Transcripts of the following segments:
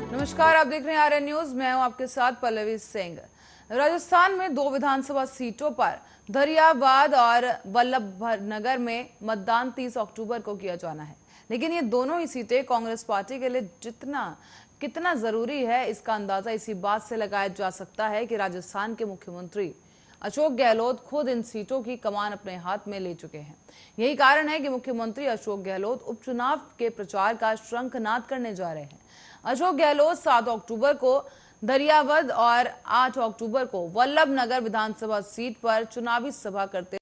नमस्कार, आप देख रहे हैं आर्यन न्यूज। मैं हूं आपके साथ पल्लवी सिंह। राजस्थान में 2 विधानसभा सीटों पर धरियाबाद और वल्लभनगर में मतदान 30 अक्टूबर को किया जाना है, लेकिन ये दोनों ही सीटें कांग्रेस पार्टी के लिए कितना जरूरी है, इसका अंदाजा इसी बात से लगाया जा सकता है कि राजस्थान के मुख्यमंत्री अशोक गहलोत खुद इन सीटों की कमान अपने हाथ में ले चुके हैं। यही कारण है कि मुख्यमंत्री अशोक गहलोत उपचुनाव के प्रचार का शंखनाद करने जा रहे हैं। अशोक गहलोत 7 अक्टूबर को धरियावद और 8 अक्टूबर को वल्लभनगर विधानसभा सीट पर चुनावी सभा करते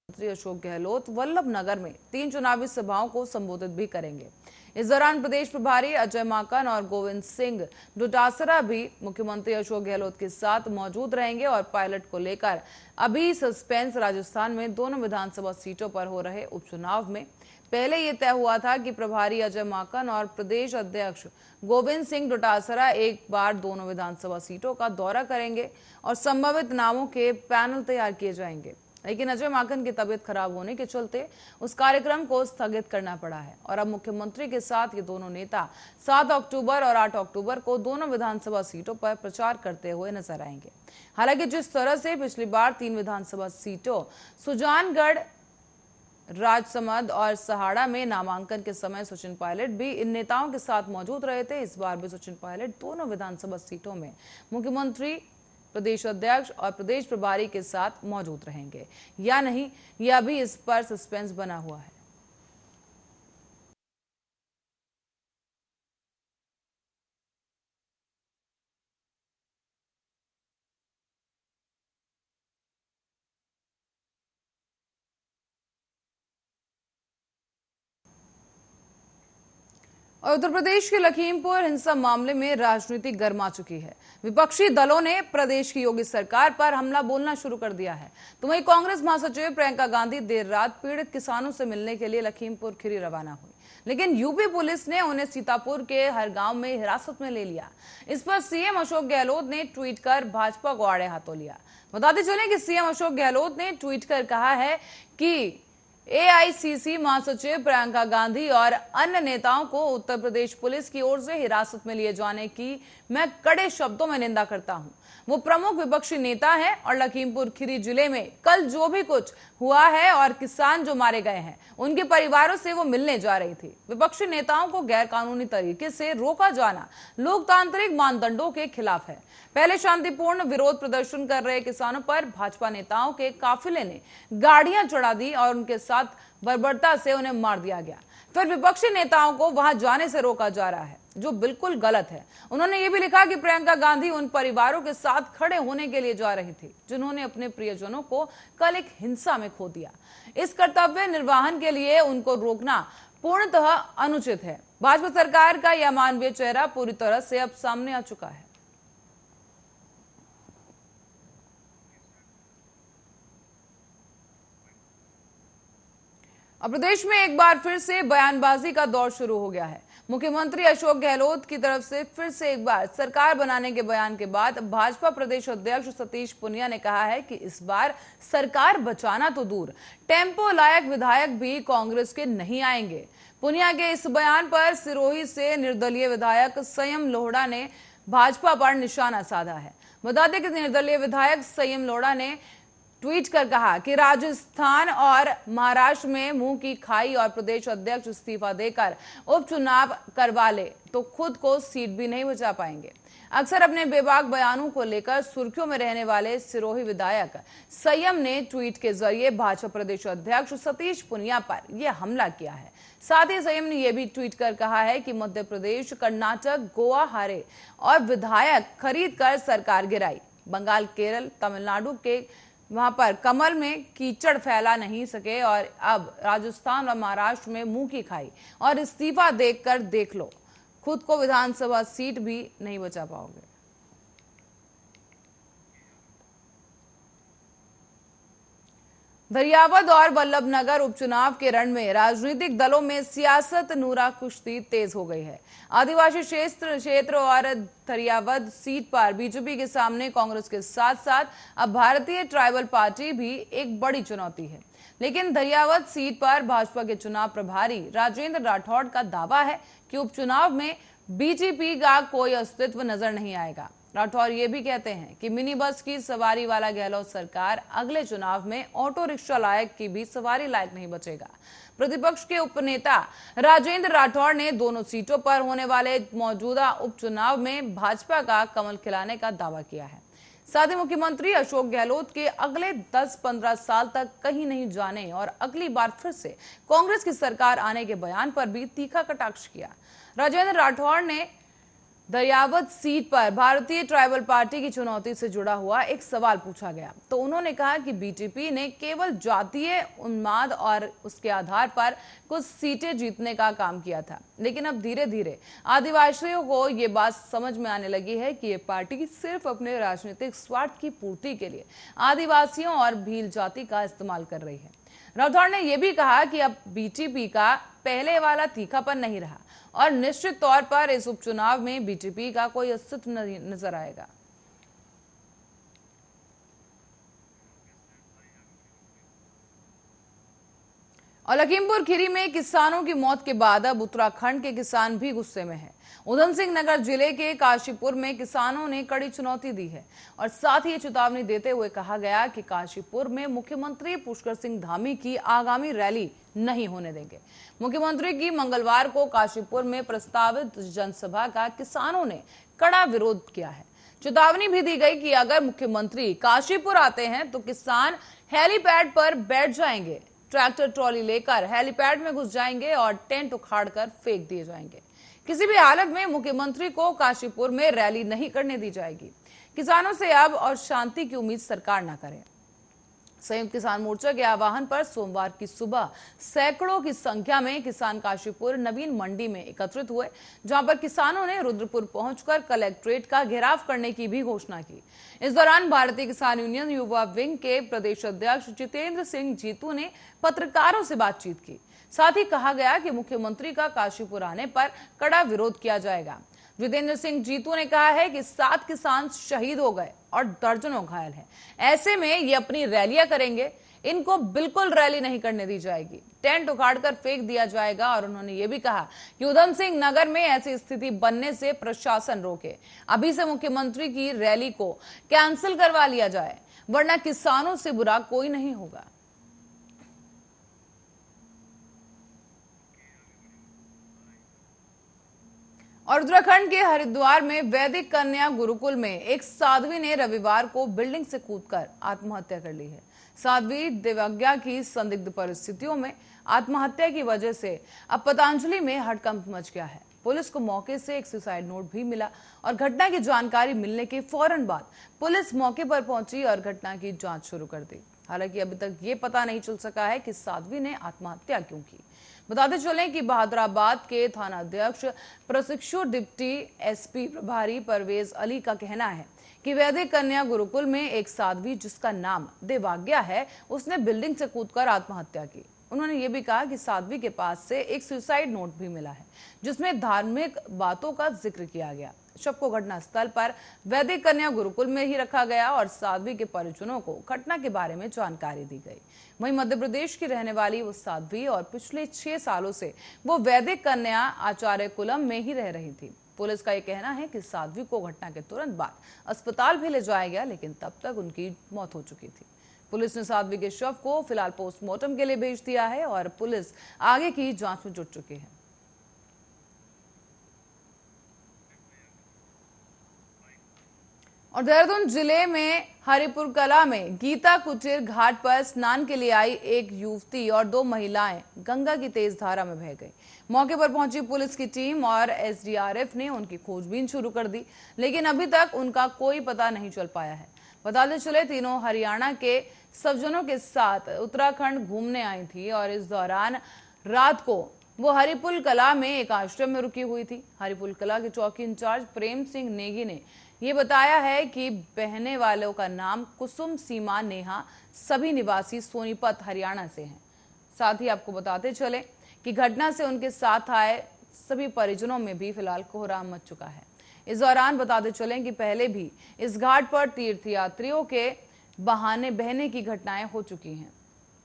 मंत्री अशोक गहलोत वल्लभनगर में 3 चुनावी सभाओं को संबोधित भी करेंगे। इस दौरान प्रदेश प्रभारी अजय माकन और गोविंद सिंह डोटासरा भी मुख्यमंत्री अशोक गहलोत के साथ मौजूद रहेंगे और पायलट को लेकर अभी सस्पेंस राजस्थान में दोनों विधानसभा सीटों पर हो रहे उपचुनाव में पहले यह तय हुआ था कि प्रभारी अजय माकन और प्रदेश अध्यक्ष गोविंद सिंह डोटासरा एक बार दोनों विधानसभा सीटों का दौरा करेंगे और संभावित नामों के पैनल तैयार किए जाएंगे, लेकिन अजय माकन की तबीयत खराब होने के चलते उस कार्यक्रम को स्थगित करना पड़ा है और अब मुख्यमंत्री के साथ ये दोनों नेता 7 अक्टूबर और 8 अक्टूबर को दोनों विधानसभा सीटों पर प्रचार करते हुए नजर आएंगे। हालांकि जिस तरह से पिछली बार 3 विधानसभा सीटों सुजानगढ़, राजसमंद और सहाड़ा में नामांकन के समय सचिन पायलट भी इन नेताओं के साथ मौजूद रहे थे, इस बार भी सचिन पायलट दोनों विधानसभा सीटों में मुख्यमंत्री, प्रदेश अध्यक्ष और प्रदेश प्रभारी के साथ मौजूद रहेंगे या नहीं, यह भी इस पर सस्पेंस बना हुआ है। और उत्तर प्रदेश के लखीमपुर हिंसा मामले में राजनीति गर्मा चुकी है। विपक्षी दलों ने प्रदेश की योगी सरकार पर हमला बोलना शुरू कर दिया है, तो वहीं कांग्रेस महासचिव प्रियंका गांधी देर रात पीड़ित किसानों से मिलने के लिए लखीमपुर खीरी रवाना हुई, लेकिन यूपी पुलिस ने उन्हें सीतापुर के हर गांव में हिरासत में ले लिया। इस पर सीएम अशोक गहलोत ने ट्वीट कर भाजपा को आड़े हाथों लिया। बताते चले कि सीएम अशोक गहलोत ने ट्वीट कर कहा है कि एआईसीसी महासचिव प्रियंका गांधी और अन्य नेताओं को उत्तर प्रदेश पुलिस की ओर से हिरासत में लिए जाने की मैं कड़े शब्दों में निंदा करता हूं। वो प्रमुख विपक्षी नेता हैं और लखीमपुर खीरी जिले में कल जो भी कुछ हुआ है और किसान जो मारे गए हैं उनके परिवारों से वो मिलने जा रही थी। विपक्षी नेताओं को गैर कानूनी तरीके से रोका जाना लोकतांत्रिक मानदंडों के खिलाफ है। पहले शांतिपूर्ण विरोध प्रदर्शन कर रहे किसानों पर भाजपा नेताओं के काफिले ने गाड़ियां चढ़ा दी और उनके साथ बर्बरता से उन्हें मार दिया गया। फिर विपक्षी नेताओं को वहां जाने से रोका जा रहा है, जो बिल्कुल गलत है। उन्होंने ये भी लिखा कि प्रियंका गांधी उन परिवारों के साथ खड़े होने के लिए जा रही थी जिन्होंने अपने प्रियजनों को कल एक हिंसा में खो दिया। इस कर्तव्य निर्वहन के लिए उनको रोकना पूर्णतः अनुचित है। भाजपा सरकार का यह मानवीय चेहरा पूरी तरह से अब सामने आ चुका है। अब प्रदेश में एक बार फिर से बयानबाजी का दौर शुरू हो गया है। मुख्यमंत्री अशोक गहलोत की तरफ से फिर से एक बार सरकार बनाने के बयान के बाद भाजपा प्रदेश अध्यक्ष सतीश पुनिया ने कहा है कि इस बार सरकार बचाना तो दूर, टेम्पो लायक विधायक भी कांग्रेस के नहीं आएंगे। पुनिया के इस बयान पर सिरोही से निर्दलीय विधायक संयम लोहड़ा ने भाजपा पर निशाना साधा है। बता दें कि निर्दलीय विधायक संयम लोहड़ा ने ट्वीट कर कहा कि राजस्थान और महाराष्ट्र में मुंह की खाई और प्रदेश अध्यक्ष इस्तीफा देकर उपचुनाव करवा ले तो खुद को सीट भी नहीं बचा पाएंगे। अक्सर अपने बेबाक बयानों को लेकर सुर्खियों में रहने वाले सिरोही विधायक संयम ने ट्वीट के जरिए भाजपा प्रदेश अध्यक्ष सतीश पुनिया पर यह हमला किया है। साथ ही संयम ने यह भी ट्वीट कर कहा है कि मध्य प्रदेश, कर्नाटक, गोवा हारे और विधायक खरीद कर सरकार गिराई। बंगाल, केरल, तमिलनाडु के वहां पर कमल में कीचड़ फैला नहीं सके और अब राजस्थान और महाराष्ट्र में मुंह की खाई और इस्तीफा देखकर देख लो, खुद को विधानसभा सीट भी नहीं बचा पाओगे। धरियावद और वल्लभनगर उपचुनाव के रण में राजनीतिक दलों में सियासत नूरा कुश्ती तेज हो गई है। आदिवासी क्षेत्र और धरियावद सीट पर बीजेपी के सामने कांग्रेस के साथ साथ अब भारतीय ट्राइबल पार्टी भी एक बड़ी चुनौती है। लेकिन धरियावद सीट पर भाजपा के चुनाव प्रभारी राजेंद्र राठौड़ का दावा है कि उपचुनाव में बीजेपी का कोई अस्तित्व नजर नहीं आएगा। राठौर ये भी कहते हैं कि मिनी बस की सवारी वाला गहलोत सरकार अगले चुनाव में ऑटो रिक्शा लायक की भी सवारी लायक नहीं बचेगा। प्रतिपक्ष के उपनेता राजेंद्र राठौर ने दोनों सीटों पर होने वाले मौजूदा उपचुनाव में भाजपा का कमल खिलाने का दावा किया है। साथ ही मुख्यमंत्री अशोक गहलोत के अगले 10-15 साल तक कहीं नहीं जाने और अगली बार फिर से कांग्रेस की सरकार आने के बयान पर भी तीखा कटाक्ष किया। राजेंद्र राठौर ने धरियावद सीट पर भारतीय ट्राइबल पार्टी की चुनौती से जुड़ा हुआ एक सवाल पूछा गया तो उन्होंने कहा कि बीजेपी ने केवल जातीय उन्माद और उसके आधार पर कुछ सीटें जीतने का काम किया था, लेकिन अब धीरे धीरे आदिवासियों को ये बात समझ में आने लगी है कि ये पार्टी सिर्फ अपने राजनीतिक स्वार्थ की पूर्ति के लिए आदिवासियों और भील जाति का इस्तेमाल कर रही है। राठौड़ ने यह भी कहा कि अब बीजेपी का पहले वाला तीखापन नहीं रहा और निश्चित तौर पर इस उपचुनाव में बीजेपी का कोई अस्तित्व नहीं नजर आएगा। और लखीमपुर खीरी में किसानों की मौत के बाद अब उत्तराखंड के किसान भी गुस्से में हैं। उधम सिंह नगर जिले के काशीपुर में किसानों ने कड़ी चुनौती दी है और साथ ही चेतावनी देते हुए कहा गया कि काशीपुर में मुख्यमंत्री पुष्कर सिंह धामी की आगामी रैली नहीं होने देंगे। मुख्यमंत्री की मंगलवार को काशीपुर में प्रस्तावित जनसभा का किसानों ने कड़ा विरोध किया है। चेतावनी भी दी गई कि अगर मुख्यमंत्री काशीपुर आते हैं तो किसान हेलीपैड पर बैठ जाएंगे, ट्रैक्टर ट्रॉली लेकर हेलीपैड में घुस जाएंगे और टेंट उखाड़कर फेंक दिए जाएंगे। किसी भी हालत में मुख्यमंत्री को काशीपुर में रैली नहीं करने दी जाएगी। किसानों से अब और शांति की उम्मीद सरकार न करे। संयुक्त किसान मोर्चा के आह्वान पर सोमवार की सुबह सैकड़ों की संख्या में किसान काशीपुर नवीन मंडी में एकत्रित हुए, जहां पर किसानों ने रुद्रपुर पहुंचकर कलेक्ट्रेट का घेराव करने की भी घोषणा की। इस दौरान भारतीय किसान यूनियन युवा विंग के प्रदेश अध्यक्ष जितेंद्र सिंह जीतू ने पत्रकारों से बातचीत की। साथ ही कहा गया कि मुख्यमंत्री का काशीपुर आने पर कड़ा विरोध किया जाएगा। जितेंद्र सिंह जीतू ने कहा है कि 7 किसान शहीद हो गए और दर्जनों घायल हैं। ऐसे में ये अपनी रैलियां करेंगे, इनको बिल्कुल रैली नहीं करने दी जाएगी, टेंट उखाड़कर फेंक दिया जाएगा। और उन्होंने ये भी कहा कि उधम सिंह नगर में ऐसी स्थिति बनने से प्रशासन रोके, अभी से मुख्यमंत्री की रैली को कैंसिल करवा लिया जाए, वरना किसानों से बुरा कोई नहीं होगा। और उत्तराखंड के हरिद्वार में वैदिक कन्या गुरुकुल में एक साध्वी ने रविवार को बिल्डिंग से कूदकर आत्महत्या कर ली है। साध्वी दिव्या की संदिग्ध परिस्थितियों में आत्महत्या की वजह से अब पतंजलि में हड़कंप मच गया है। पुलिस को मौके से एक सुसाइड नोट भी मिला और घटना की जानकारी मिलने के फौरन बाद पुलिस मौके पर पहुंची और घटना की जांच शुरू कर दी। हालांकि अभी तक ये पता नहीं चल सका है कि साध्वी ने आत्महत्या क्यों की। बताते चलें कि बहादुराबाद के थानाध्यक्ष प्रशिक्षु डिप्टी एसपी प्रभारी परवेज अली का कहना है कि वैदिक कन्या गुरुकुल में एक साध्वी जिसका नाम दिव्या है, उसने बिल्डिंग से कूदकर आत्महत्या की। उन्होंने ये भी कहा कि साध्वी के पास से एक सुसाइड नोट भी मिला है, जिसमें धार्मिक बातों का जिक्र किया गया। शव को घटना स्थल पर वैदिक कन्या गुरुकुल में ही रखा गया और साध्वी के परिजनों को घटना के बारे में जानकारी दी गई। वहीं मध्य प्रदेश की रहने वाली वो साध्वी और पिछले 6 सालों से वो वैदिक कन्या आचार्य कुलम में ही रह रही थी। पुलिस का यह कहना है कि साध्वी को घटना के तुरंत बाद अस्पताल भी ले जाया गया, लेकिन तब तक उनकी मौत हो चुकी थी। पुलिस ने साध्वी के शव को फिलहाल पोस्टमार्टम के लिए भेज दिया है और पुलिस आगे की जांच में जुट चुकी है। और देहरादून जिले में हरिपुर कला में गीता कुटीर घाट पर स्नान के लिए आई एक युवती और 2 महिलाएं गंगा की तेज धारा में बह गई। मौके पर पहुंची पुलिस की टीम और एसडीआरएफ ने उनकी खोजबीन शुरू कर दी, लेकिन अभी तक उनका कोई पता नहीं चल पाया है। बताते चले तीनों हरियाणा के सज्जनों के साथ उत्तराखंड घूमने आई थी और इस दौरान रात को वो हरिपुर कला में एक आश्रम में रुकी हुई थी। हरिपुर कला के चौकी इंचार्ज प्रेम सिंह नेगी ने ये बताया है कि बहने वालों का नाम कुसुम, सीमा, नेहा, सभी निवासी सोनीपत, हरियाणा से हैं। साथ ही आपको बताते चले कि घटना से उनके साथ आए सभी परिजनों में भी फिलहाल कोहराम मच चुका है। इस दौरान बताते चलें कि पहले भी इस घाट पर तीर्थयात्रियों के बहाने बहने की घटनाएं हो चुकी हैं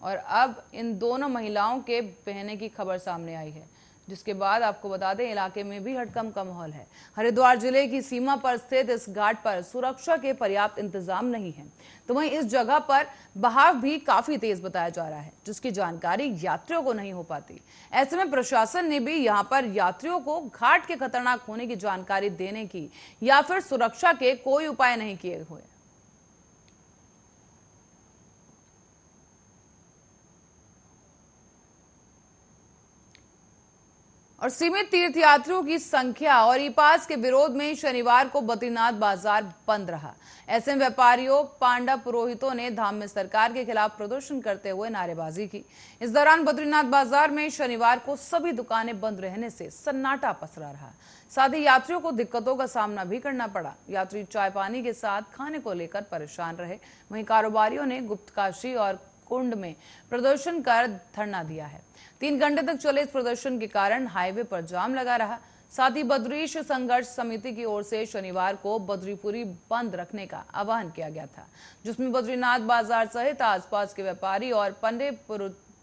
और अब इन दोनों महिलाओं के बहने की खबर सामने आई है, जिसके बाद आपको बता दें इलाके में भी हड़कंप का माहौल है। हरिद्वार जिले की सीमा पर स्थित इस घाट पर सुरक्षा के पर्याप्त इंतजाम नहीं है, तो वहीं इस जगह पर बहाव भी काफी तेज बताया जा रहा है, जिसकी जानकारी यात्रियों को नहीं हो पाती। ऐसे में प्रशासन ने भी यहां पर यात्रियों को घाट के खतरनाक होने की जानकारी देने की या फिर सुरक्षा के कोई उपाय नहीं किए हुए। और सीमित तीर्थयात्रियों की संख्या और ई पास के विरोध में शनिवार को बद्रीनाथ बाजार बंद रहा। ऐसे व्यापारियों, पांडा पुरोहितों ने धाम में सरकार के खिलाफ प्रदर्शन करते हुए नारेबाजी की। इस दौरान बद्रीनाथ बाजार में शनिवार को सभी दुकानें बंद रहने से सन्नाटा पसरा रहा। साथ ही यात्रियों को दिक्कतों का सामना भी करना पड़ा। यात्री चाय पानी के साथ खाने को लेकर परेशान रहे। वहीं कारोबारियों ने गुप्तकाशी और कुंड में प्रदर्शन कर धरना दिया है। 3 घंटे तक चले इस प्रदर्शन के कारण हाईवे पर जाम लगा रहा। साथ ही बद्रीश संघर्ष समिति की ओर से शनिवार को बद्रीपुरी बंद रखने का आह्वान किया गया था, जिसमें बद्रीनाथ बाजार सहित आसपास के व्यापारी और पंडित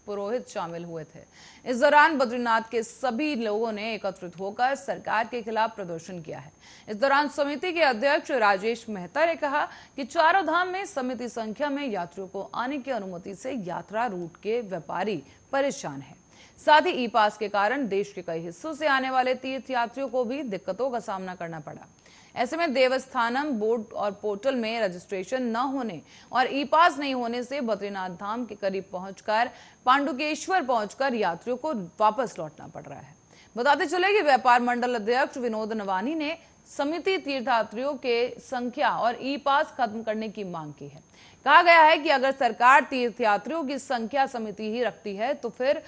पुरोहित शामिल हुए थे। इस दौरान बद्रीनाथ के सभी लोगों ने एकत्रित होकर सरकार के खिलाफ प्रदर्शन किया है। इस दौरान समिति के अध्यक्ष राजेश मेहता ने कहा कि चारों धाम में सीमित संख्या में यात्रियों को आने की अनुमति से यात्रा रूट के व्यापारी परेशान है। साथ ही ई पास के कारण देश के कई हिस्सों से आने वाले तीर्थयात्रियों को भी दिक्कतों का सामना करना पड़ा। ऐसे में देवस्थानम बोर्ड और पोर्टल में रजिस्ट्रेशन न होने और ई पास नहीं होने से बद्रीनाथ धाम के करीब पहुंचकर पांडुकेश्वर पहुंचकर यात्रियों को वापस लौटना पड़ रहा है। बताते चले कि व्यापार मंडल अध्यक्ष विनोद नवानी ने समिति तीर्थयात्रियों के संख्या और ई पास खत्म करने की मांग की है। कहा गया है कि अगर सरकार तीर्थयात्रियों की संख्या समिति ही रखती है तो फिर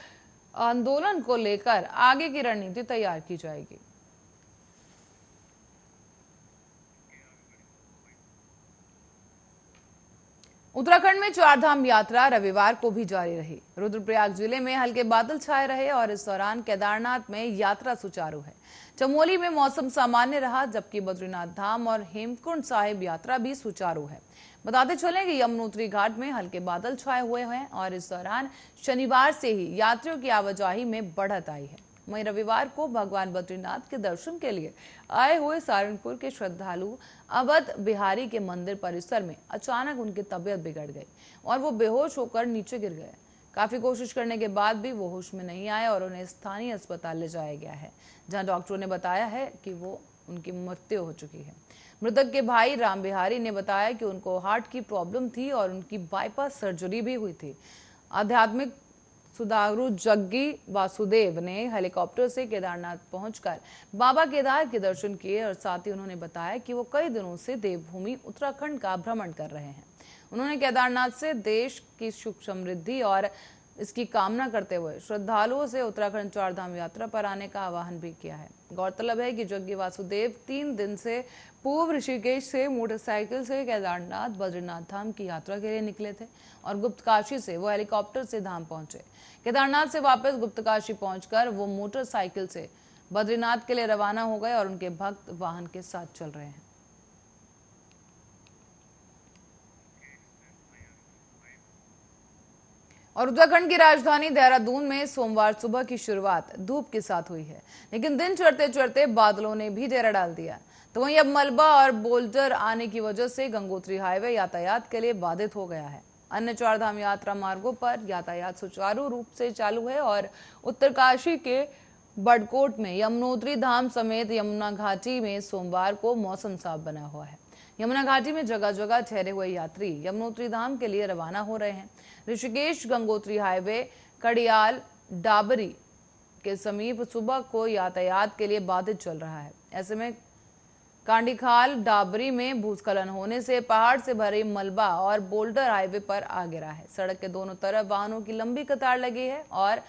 आंदोलन को लेकर आगे की रणनीति तैयार की जाएगी। उत्तराखंड में चारधाम यात्रा रविवार को भी जारी रही। रुद्रप्रयाग जिले में हल्के बादल छाए रहे और इस दौरान केदारनाथ में यात्रा सुचारू है। चमोली में मौसम सामान्य रहा, जबकि बद्रीनाथ धाम और हेमकुंड साहिब यात्रा भी सुचारू है। बताते चलें कि यमुनोत्री घाट में हल्के बादल छाए हुए हैं और इस दौरान शनिवार से ही यात्रियों की आवाजाही में बढ़त आई है। वहीं रविवार को भगवान बद्रीनाथ के दर्शन के लिए आए हुए सहारनपुर के श्रद्धालु अवध बिहारी के मंदिर परिसर में अचानक उनकी तबीयत बिगड़ गई और वो बेहोश होकर नीचे गिर गए। काफी कोशिश करने के बाद भी वो होश में नहीं आए और उन्हें स्थानीय अस्पताल ले जाया गया है, जहां डॉक्टरों ने बताया है कि वो उनकी मृत्यु हो चुकी है। मृतक के भाई राम बिहारी ने बताया कि उनको हार्ट की प्रॉब्लम थी और उनकी बाईपास सर्जरी भी हुई थी। आध्यात्मिक सुधारू जग्गी वासुदेव ने हेलीकॉप्टर से केदारनाथ पहुंचकर बाबा केदार के दर्शन किए और साथ ही उन्होंने बताया कि वो कई दिनों से देवभूमि उत्तराखंड का भ्रमण कर रहे हैं। उन्होंने केदारनाथ से देश की सुख समृद्धि और इसकी कामना करते हुए श्रद्धालुओं से उत्तराखंड चारधाम यात्रा पर आने का आह्वान भी किया है। गौरतलब है कि जग्गी वासुदेव 3 दिन से पूर्व ऋषिकेश से मोटरसाइकिल से केदारनाथ बद्रीनाथ धाम की यात्रा के लिए निकले थे और गुप्तकाशी से वो हेलीकॉप्टर से धाम पहुंचे। केदारनाथ से वापस गुप्तकाशी पहुंचकर वो मोटरसाइकिल से बद्रीनाथ के लिए रवाना हो गए और उनके भक्त वाहन के साथ चल रहे हैं। और उत्तराखंड की राजधानी देहरादून में सोमवार सुबह की शुरुआत धूप के साथ हुई है, लेकिन दिन चढ़ते चढ़ते बादलों ने भी डेरा डाल दिया। तो वहीं अब मलबा और बोल्डर आने की वजह से गंगोत्री हाईवे यातायात के लिए बाधित हो गया है। अन्य चारधाम यात्रा मार्गों पर यातायात सुचारू रूप से चालू है और उत्तरकाशी के बड़कोट में यमुनोत्री धाम समेत यमुना घाटी में सोमवार को मौसम साफ बना हुआ है। यमुना घाटी में जगह जगह ठहरे हुए यात्री यमुनोत्री धाम के लिए रवाना हो रहे हैं। ऋषिकेश गंगोत्री हाईवे कड़ियाल डाबरी के समीप सुबह को यातायात के लिए बाधित चल रहा है। ऐसे में कांडीखाल डाबरी में भूस्खलन होने से पहाड़ से भरे मलबा और बोल्डर हाईवे पर आ गिरा है। सड़क के दोनों तरफ वाहनों की लंबी कतार लगी है और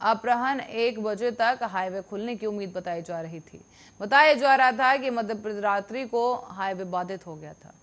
अपराह्न 1 बजे तक हाईवे खुलने की उम्मीद बताई जा रही थी। बताया जा रहा था कि मध्य रात्रि को हाईवे बाधित हो गया था।